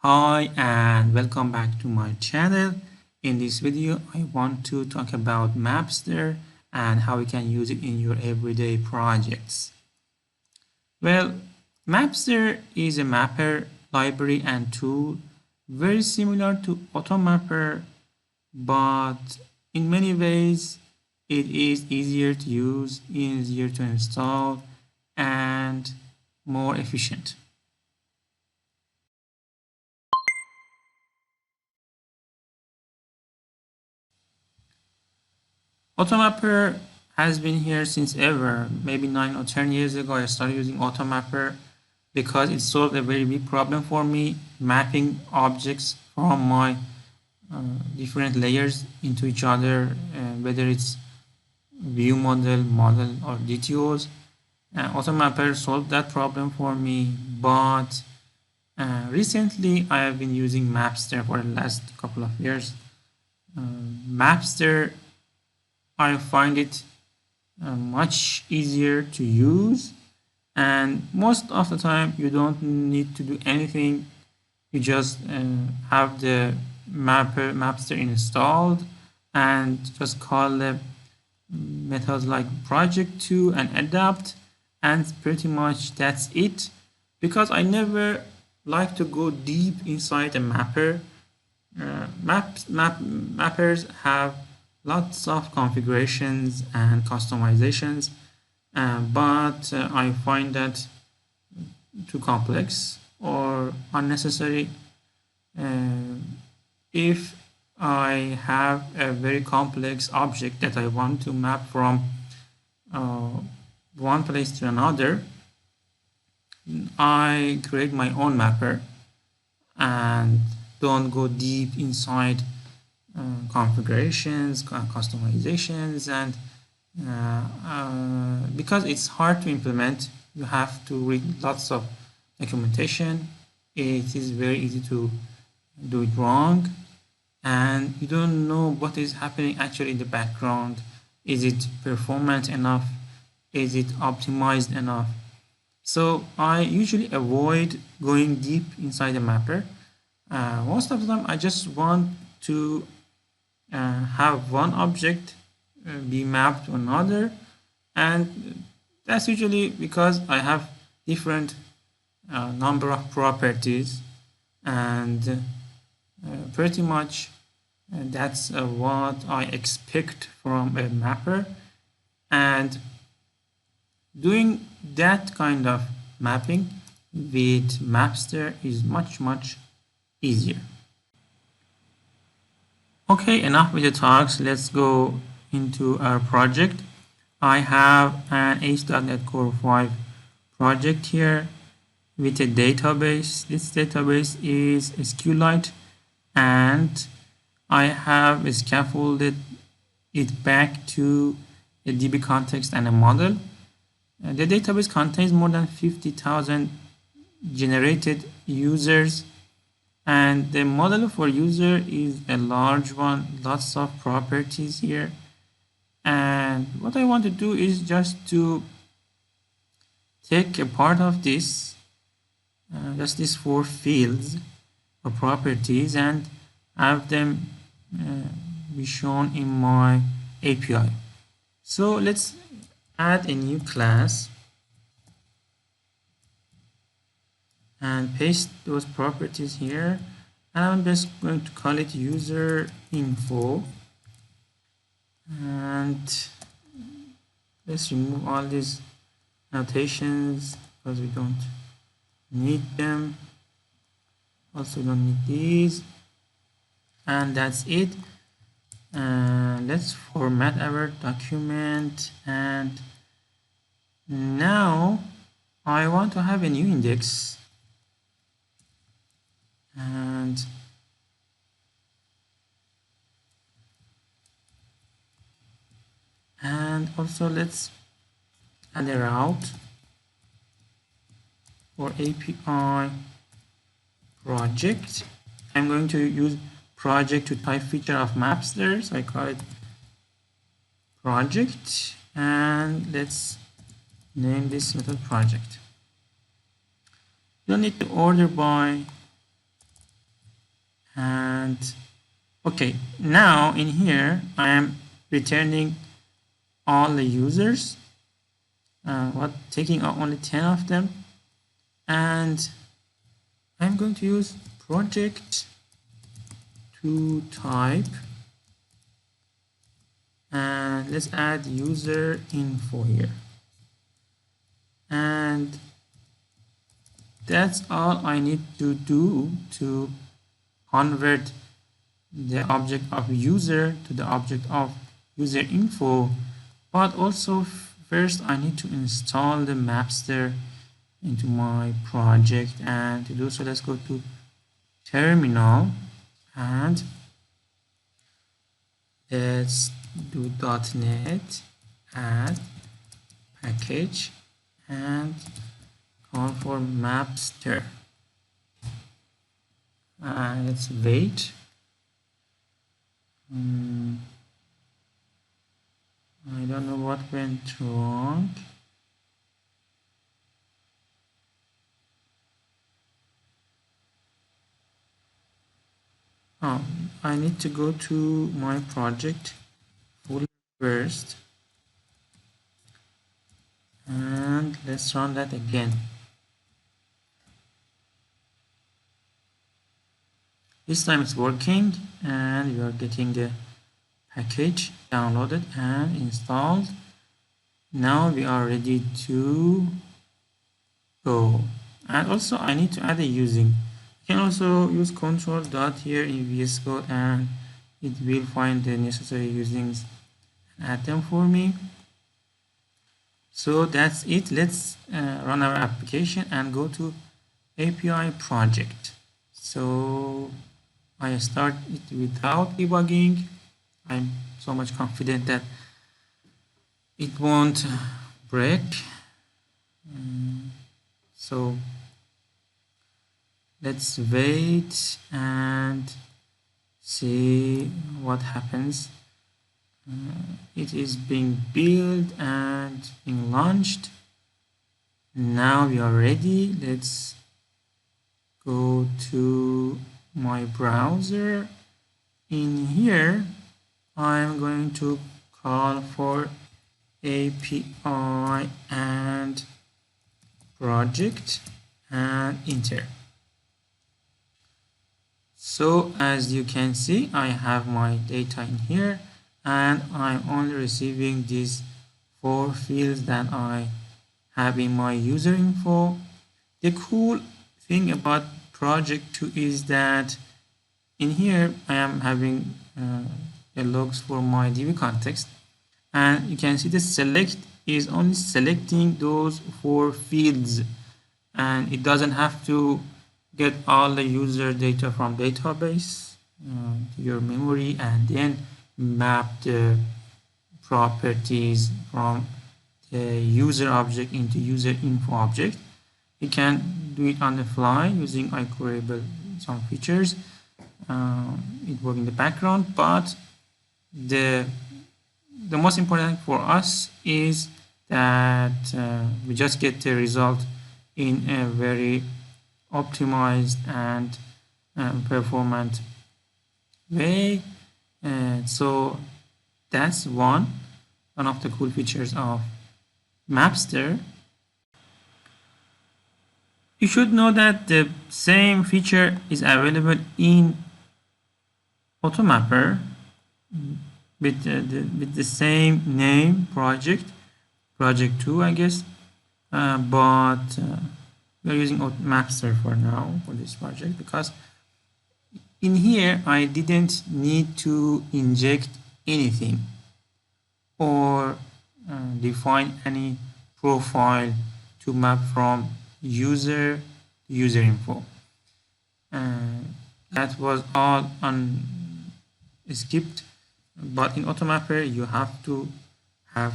Hi and welcome back to my channel. In this video, I want to talk about Mapster and how you can use it in your everyday projects. Well, Mapster is a mapper library and tool very similar to AutoMapper, but in many ways it is easier to use, easier to install, and more efficient. AutoMapper has been here since ever. Maybe 9 or 10 years ago, I started using AutoMapper because it solved a very big problem for me, mapping objects from my different layers into each other, whether it's view model, or DTOs. AutoMapper solved that problem for me, but recently I have been using Mapster for the last couple of years. Mapster, I find it much easier to use, and most of the time you don't need to do anything. You just have the Mapster installed and just call the methods like project2 and adapt, and pretty much that's it, because I never like to go deep inside a mapper. Mappers have lots of configurations and customizations, but I find that too complex or unnecessary. If I have a very complex object that I want to map from one place to another, I create my own mapper and don't go deep inside configurations, customizations, and because it's hard to implement, you have to read lots of documentation. It is very easy to do it wrong, and you don't know what is happening actually in the background. Is it performant enough? Is it optimized enough? So I usually avoid going deep inside the mapper. Most of the time I just want to have one object be mapped to another, and that's usually because I have different number of properties, and pretty much that's what I expect from a mapper, and doing that kind of mapping with Mapster is much easier. Okay, enough with the talks. Let's go into our project. I have an ACE.NET Core 5 project here with a database. This database is SQLite, and I have scaffolded it back to a DB context and a model. The database contains more than 50,000 generated users, and the model for user is a large one, lots of properties here. And what I want to do is just to take a part of this, just these 4 fields or properties, and have them be shown in my API. So let's add a new class and paste those properties here, and I'm just going to call it user info, and let's remove all these annotations because we don't need them. Also, we don't need these, and that's it. Let's format our document, and now I want to have a new index, and also let's add a route for API project. I'm going to use project to type feature of Mapster, so I call it project, and let's name this method project. You don't need to order by And okay, now in here I am returning all the users, taking out only 10 of them, and I'm going to use project to type, and let's add user info here, and that's all I need to do to convert the object of user to the object of user info. But also first I need to install the Mapster into my project, and to do so let's go to terminal and let's do .NET add package and call for Mapster. Let's wait. I don't know what went wrong. I need to go to my project folder first, and let's run that again. This time it's working, and we are getting the package downloaded and installed. Now we are ready to go. And also I need to add a using. You can also use control dot here in VS Code, and it will find the necessary usings and add them for me. So that's it. Let's run our application and go to API project. So I start it without debugging. I'm so much confident that it won't break. So let's wait and see what happens. It is being built and being launched. Now we are ready. Let's go to my browser. In here I'm going to call for API and project and enter. So as you can see, I have my data in here, and I'm only receiving these 4 fields that I have in my user info. The cool thing about project 2 is that in here I am having the logs for my DB context, and you can see the select is only selecting those 4 fields, and it doesn't have to get all the user data from database to your memory and then map the properties from the user object into user info object. You can do it on the fly using iQueryable some features. It works in the background, but the most important for us is that we just get the result in a very optimized and performant way. So that's one of the cool features of Mapster. You should know that the same feature is available in AutoMapper with the same name, project 2, I guess, but we are using Mapster for now for this project because in here I didn't need to inject anything or define any profile to map from user to user info. That was all skipped, but in AutoMapper you have to have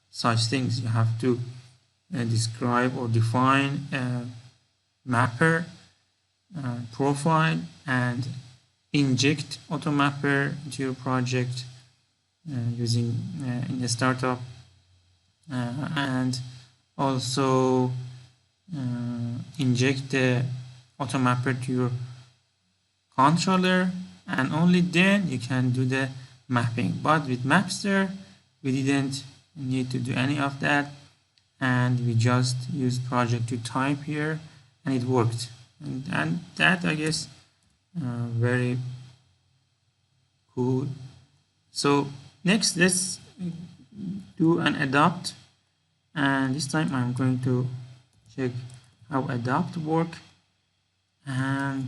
such things. You have to describe or define a mapper profile and inject AutoMapper into your project using in the startup, and also inject the AutoMapper to your controller, and only then you can do the mapping. But with Mapster, we didn't need to do any of that, and we just used project to type here, and it worked. And that, I guess, very cool. So next, let's do an adopt, and this time I'm going to check how adopt work, and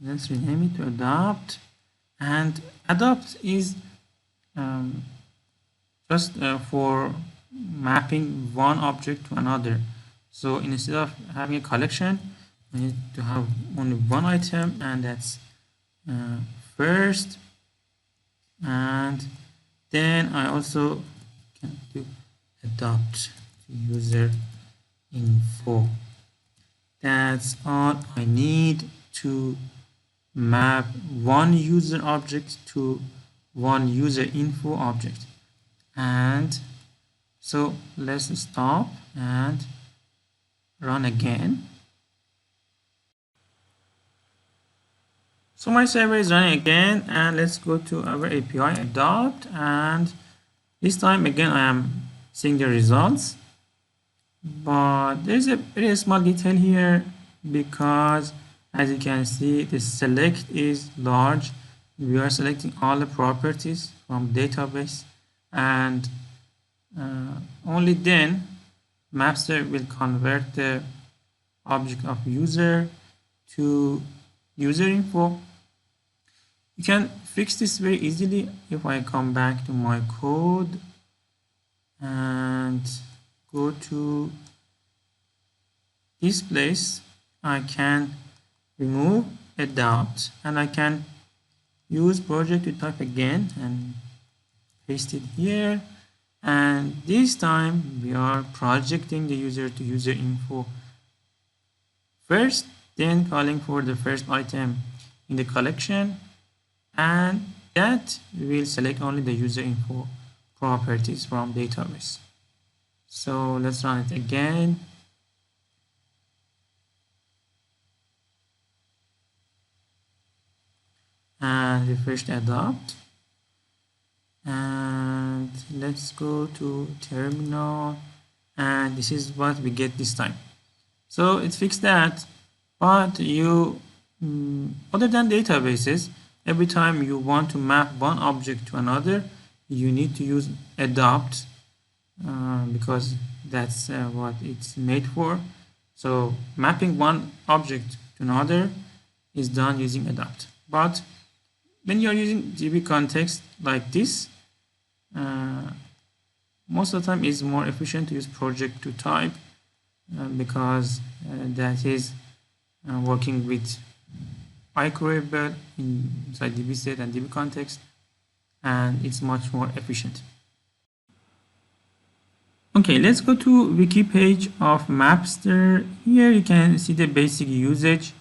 let's rename it to adopt. And adopt is just for mapping one object to another. So instead of having a collection, we need to have only one item, and that's first. And then I also can do adopt to user info. That's all I need to map one user object to one user info object. And so let's stop and run again. So my server is running again, and let's go to our API adopt, and this time again I am seeing the results, but there's a very small detail here, because as you can see the select is large. We are selecting all the properties from database, and only then Mapster will convert the object of user to user info. You can fix this very easily if I come back to my code and go to this place. I can remove adopt, and I can use project to type again and paste it here, and this time we are projecting the user to user info first, then calling for the first item in the collection, and that will select only the user info properties from database. So let's run it again. And refresh the adopt, and let's go to terminal, and this is what we get this time. So it fixed that, but you other than databases, every time you want to map one object to another, you need to use adopt, because that's what it's made for. So mapping one object to another is done using adopt. But when you're using DB context like this, most of the time it's more efficient to use project to type, because that is working with iCreable inside DB set and DB context, and it's much more efficient. Okay, let's go to wiki page of Mapster. Here you can see the basic usage.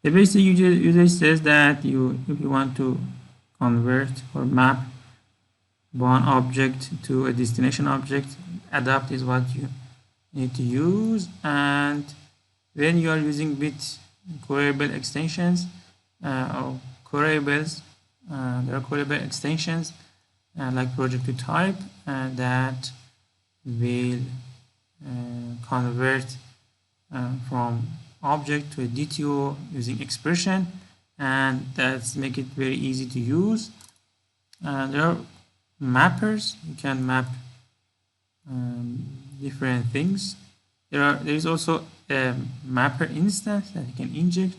The basic usage says that if you want to convert or map one object to a destination object, adopt is what you need to use. And when you are using with queryable extensions or queryable, there are queryable extensions like project to type that will convert from object to a DTO using expression, and that's make it very easy to use. There are mappers. You can map different things. There is also a mapper instance that you can inject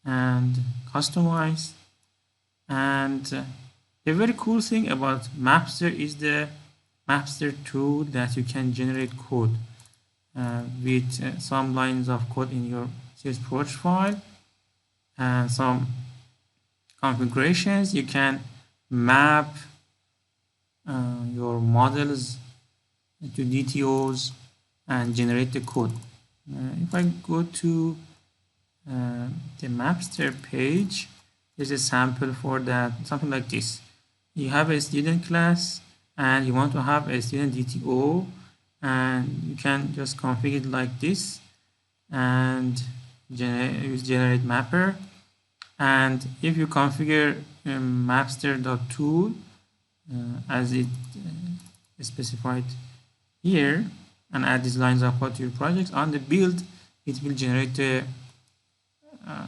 and customize. And the very cool thing about Mapster is the Mapster tool that you can generate code with some lines of code in your CSProduct file and some configurations. You can map your models to DTOs and generate the code. If I go to the Mapster page, there's a sample for that, something like this. You have a student class and you want to have a student DTO, and you can just configure it like this and use generate mapper. And if you configure mapster.tool as it specified here and add these lines of code to your projects, on the build it will generate the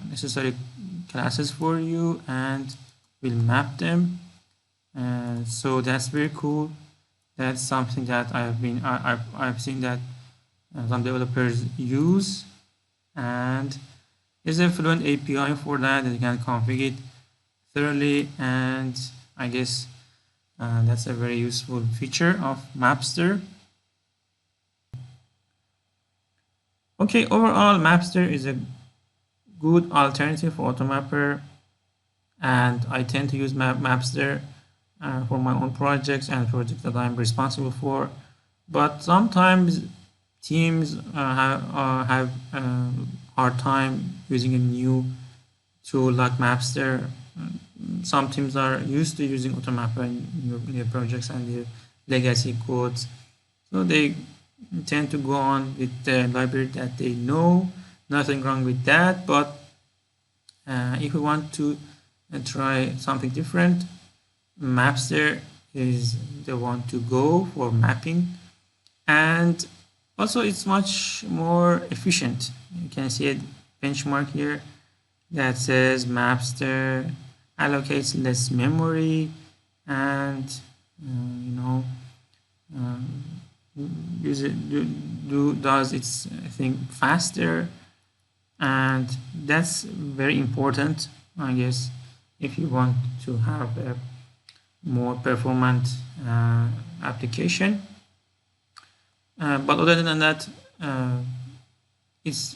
necessary classes for you and will map them. So that's very cool. That's something that I've seen that some developers use, and there's a Fluent API for that you can configure it thoroughly, and I guess that's a very useful feature of Mapster. Okay, overall Mapster is a good alternative for AutoMapper, and I tend to use Mapster for my own projects and projects that I'm responsible for. But sometimes teams have a hard time using a new tool like Mapster. Some teams are used to using AutoMapper in their projects and their legacy codes, so they tend to go on with the library that they know. Nothing wrong with that, but if you want to try something different, Mapster is the one to go for mapping, and also it's much more efficient. You can see a benchmark here that says Mapster allocates less memory and does its thing faster, and that's very important, I guess, if you want to have a more performant application. But other than that, it's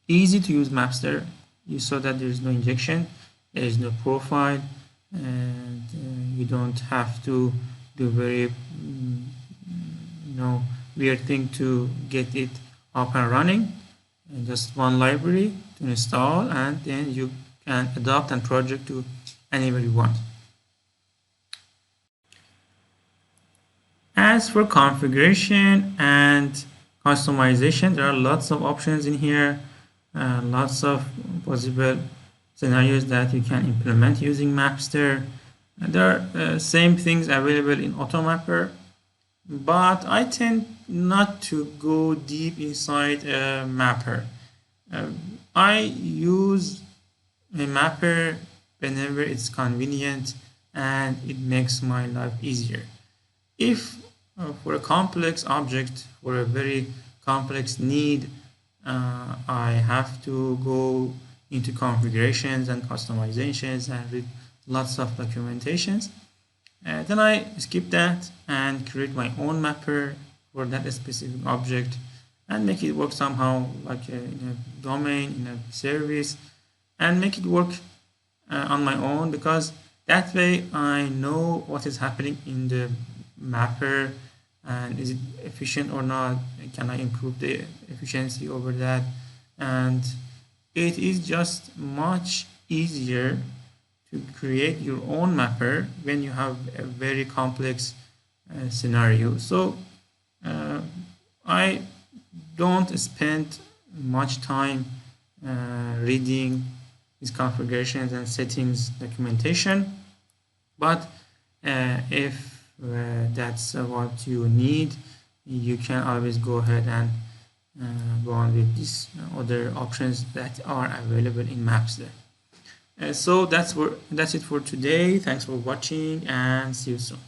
easy to use Mapster. You saw that there is no injection, there is no profile, and you don't have to do very weird thing to get it up and running. And just one library to install, and then you can adopt and project to anywhere you want. As for configuration and customization, there are lots of options in here, lots of possible scenarios that you can implement using Mapster. There are same things available in AutoMapper, but I tend not to go deep inside a mapper. I use a mapper whenever it's convenient and it makes my life easier. If for a complex object, for a very complex need, I have to go into configurations and customizations and read lots of documentations, then I skip that and create my own mapper for that specific object and make it work somehow, like in a domain, in a service, and make it work on my own, because that way I know what is happening in the mapper and is it efficient or not, can I improve the efficiency over that. And it is just much easier to create your own mapper when you have a very complex scenario. So I don't spend much time reading these configurations and settings documentation, but if that's what you need, you can always go ahead and go on with these other options that are available in Mapster. So that's it for today. Thanks for watching, and see you soon.